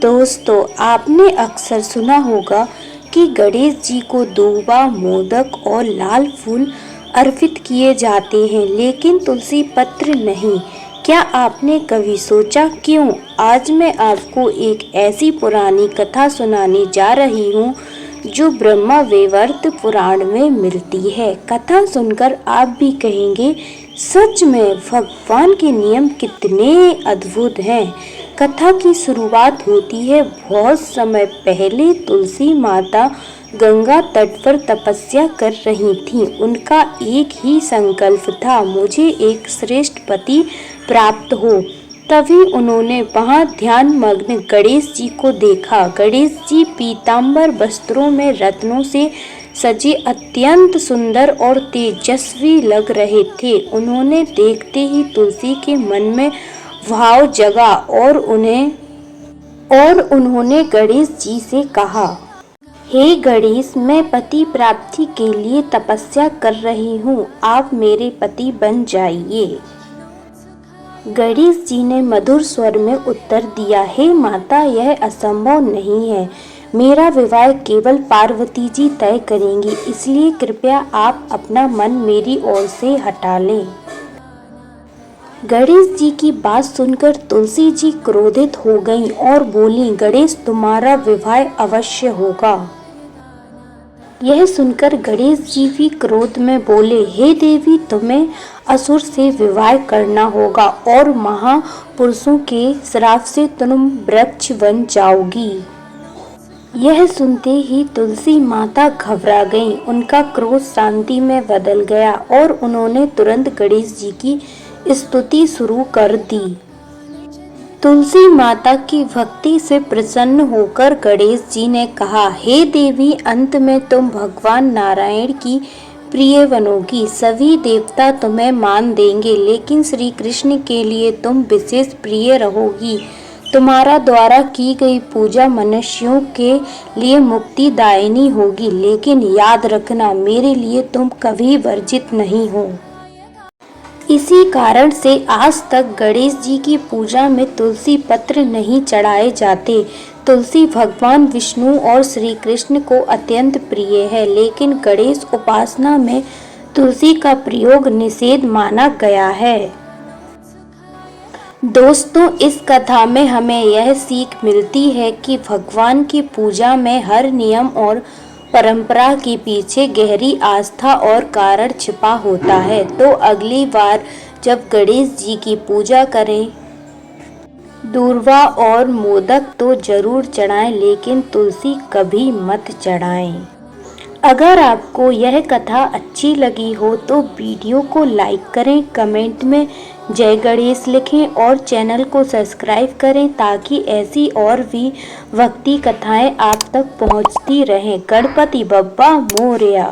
दोस्तों, आपने अक्सर सुना होगा कि गणेश जी को दूबा, मोदक और लाल फूल अर्पित किए जाते हैं, लेकिन तुलसी पत्र नहीं। क्या आपने कभी सोचा क्यों? आज मैं आपको एक ऐसी पुरानी कथा सुनाने जा रही हूँ जो ब्रह्मा वैवर्त पुराण में मिलती है। कथा सुनकर आप भी कहेंगे, सच में भगवान के नियम कितने अद्भुत हैं। कथा की शुरुआत होती है बहुत समय पहले। तुलसी माता गंगा तट पर तपस्या कर रही थीं। उनका एक ही संकल्प था, मुझे एक श्रेष्ठ पति प्राप्त हो। तभी उन्होंने वहां ध्यान मग्न गणेश जी को देखा। गणेश जी पीतांबर वस्त्रों में रत्नों से सजे अत्यंत सुंदर और तेजस्वी लग रहे थे। उन्होंने देखते ही तुलसी के मन में भाव जगा और उन्होंने गणेश जी से कहा, हे गणेश, मैं पति प्राप्ति के लिए तपस्या कर रही हूँ, आप मेरे पति बन जाइए। गणेश जी ने मधुर स्वर में उत्तर दिया, हे माता, यह असंभव नहीं है। मेरा विवाह केवल पार्वती जी तय करेंगी, इसलिए कृपया आप अपना मन मेरी ओर से हटा लें। गणेश जी की बात सुनकर तुलसी जी क्रोधित हो गईं और बोलीं, गणेश, तुम्हारा विवाह अवश्य होगा। यह सुनकर गणेश जी भी क्रोध में बोले, हे देवी, तुम्हें असुर से विवाह करना होगा और महापुरुषों के श्राप से तुम वृक्ष बन जाओगी। यह सुनते ही तुलसी माता घबरा गईं। उनका क्रोध शांति में बदल गया और उन्होंने तुरंत गणेश जी की स्तुति शुरू कर दी। तुलसी माता की भक्ति से प्रसन्न होकर गणेश जी ने कहा, हे देवी, अंत में तुम भगवान नारायण की प्रिय बनोगी। सभी देवता तुम्हें मान देंगे, लेकिन श्री कृष्ण के लिए तुम विशेष प्रिय रहोगी। तुम्हारा द्वारा की गई पूजा मनुष्यों के लिए मुक्तिदायिनी होगी, लेकिन याद रखना, मेरे लिए तुम कभी वर्जित नहीं हो। इसी कारण से आज तक गणेश जी की पूजा में तुलसी पत्र नहीं चढ़ाए जाते। तुलसी भगवान विष्णु और श्री कृष्ण को अत्यंत प्रिय है, लेकिन गणेश उपासना में तुलसी का प्रयोग निषेध माना गया है। दोस्तों, इस कथा में हमें यह सीख मिलती है कि भगवान की पूजा में हर नियम और परंपरा के पीछे गहरी आस्था और कारण छिपा होता है। तो अगली बार जब गणेश जी की पूजा करें, दूर्वा और मोदक तो जरूर चढ़ाएं, लेकिन तुलसी कभी मत चढ़ाएं। अगर आपको यह कथा अच्छी लगी हो तो वीडियो को लाइक करें, कमेंट में जय गणेश लिखें और चैनल को सब्सक्राइब करें ताकि ऐसी और भी भक्ति कथाएं आप तक पहुंचती रहें। गणपति बप्पा मोरया।